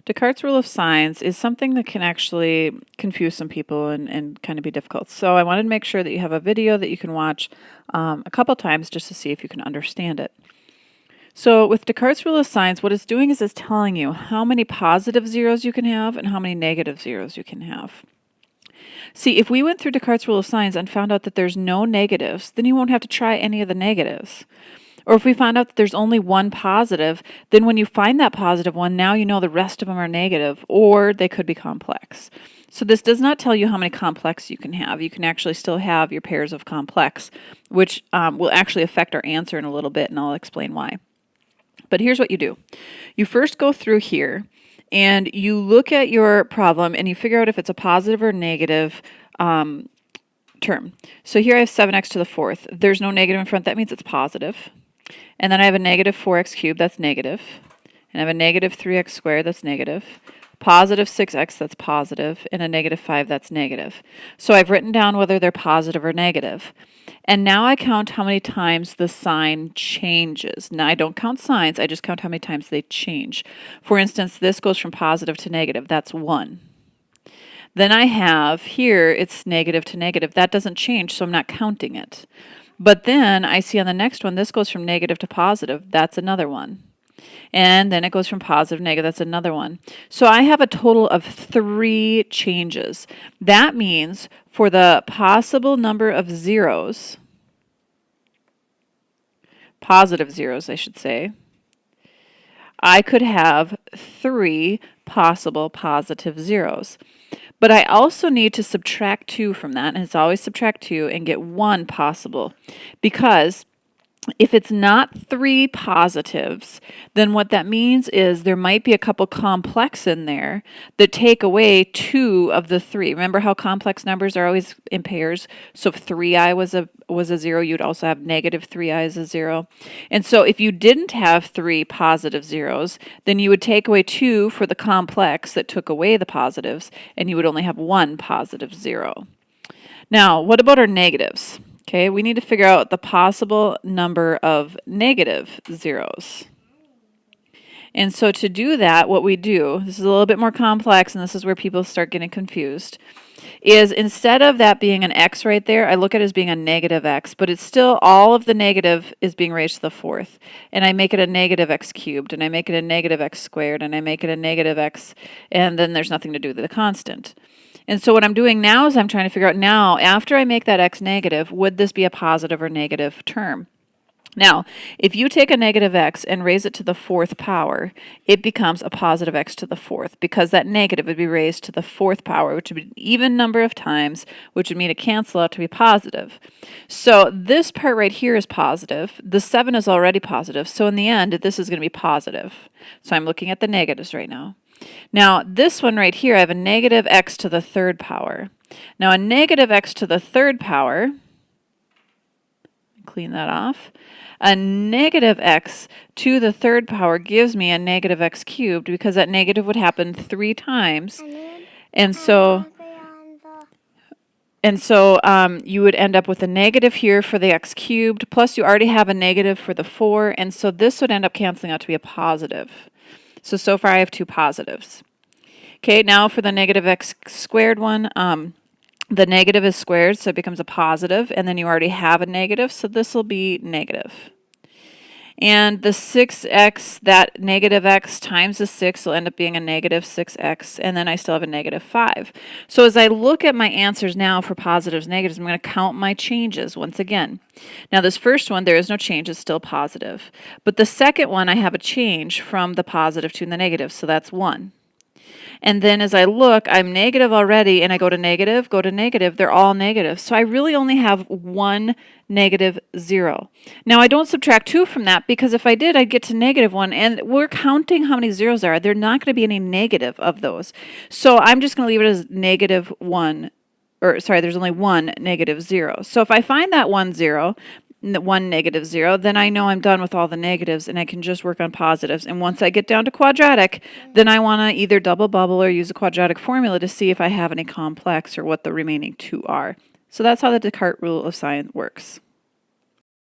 Descartes' rule of signs is something that can actually confuse some people and kind of be difficult. So I wanted to make sure that you have a video that you can watch a couple times just to see if you can understand it. So with Descartes' rule of signs, what it's doing is it's telling you how many positive zeros you can have and how many negative zeros you can have. See, if we went through Descartes' rule of signs and found out that there's no negatives, then you won't have to try any of the negatives. Or if we found out that there's only one positive, then when you find that positive one, now you know the rest of them are negative, or they could be complex. So this does not tell you how many complex you can have. You can actually still have your pairs of complex, which will actually affect our answer in a little bit, and I'll explain why. But here's what you do. You first go through here, and you look at your problem, and you figure out if it's a positive or negative term. So here I have 7x to the fourth. There's no negative in front. That means it's positive. And then I have a negative 4x cubed, that's negative. And I have a negative 3x squared, that's negative. Positive 6x, that's positive. And a negative 5, that's negative. So I've written down whether they're positive or negative. And now I count how many times the sign changes. Now I don't count signs, I just count how many times they change. For instance, this goes from positive to negative, that's 1. Then I have here, it's negative to negative. That doesn't change, so I'm not counting it. But then I see on the next one, this goes from negative to positive. That's another one. And then it goes from positive to negative. That's another one. So I have a total of 3 changes. That means for the possible number of zeros, positive zeros, I should say, I could have 3 possible positive zeros. But I also need to subtract 2 from that, and it's always subtract 2 and get 1 possible. Because if it's not 3 positives, then what that means is there might be a couple complex in there that take away 2 of the 3. Remember how complex numbers are always in pairs? So if 3i was a 0, you'd also have negative 3i as a 0. And so if you didn't have 3 positive zeros, then you would take away 2 for the complex that took away the positives, and you would only have 1 positive 0. Now, what about our negatives? Okay, we need to figure out the possible number of negative zeros. And so to do that, what we do, this is a little bit more complex, and this is where people start getting confused, is instead of that being an x right there, I look at it as being a negative x, but it's still all of the negative is being raised to the fourth. And I make it a negative x cubed, and I make it a negative x squared, and I make it a negative x, and then there's nothing to do with the constant. And so what I'm doing now is I'm trying to figure out now, after I make that x negative, would this be a positive or negative term? Now, if you take a negative x and raise it to the 4th power, it becomes a positive x to the 4th, because that negative would be raised to the 4th power, which would be an even number of times, which would mean it cancel out to be positive. So this part right here is positive. The 7 is already positive, so in the end, this is going to be positive. So I'm looking at the negatives right now. Now, this one right here, I have a negative x to the 3rd power. Now, a negative x to the 3rd power, clean that off, a negative x to the 3rd power gives me a negative x cubed, because that negative would happen 3 times. And so you would end up with a negative here for the x cubed, plus you already have a negative for the 4, and so this would end up canceling out to be a positive. So far I have 2 positives. Okay, now for the negative x squared one, the negative is squared, so it becomes a positive, and then you already have a negative, so this will be negative. And the 6x, that negative x times the 6 will end up being a negative 6x, and then I still have a negative 5. So as I look at my answers now for positives, negatives, I'm going to count my changes once again. Now this first one, there is no change, it's still positive. But the second one, I have a change from the positive to the negative, so that's 1. And then as I look, I'm negative already, and I go to negative, they're all negative. So I really only have 1 negative 0. Now I don't subtract 2 from that, because if I did, I'd get to negative 1, and we're counting how many zeros there are. There are not going to be any negative of those. So I'm just going to leave it as negative 1, or sorry, there's only 1 negative 0. So if I find that 1 0, 1 negative 0, then I know I'm done with all the negatives and I can just work on positives. And once I get down to quadratic, then I want to either double bubble or use a quadratic formula to see if I have any complex or what the remaining 2 are. So that's how the Descartes rule of sign works.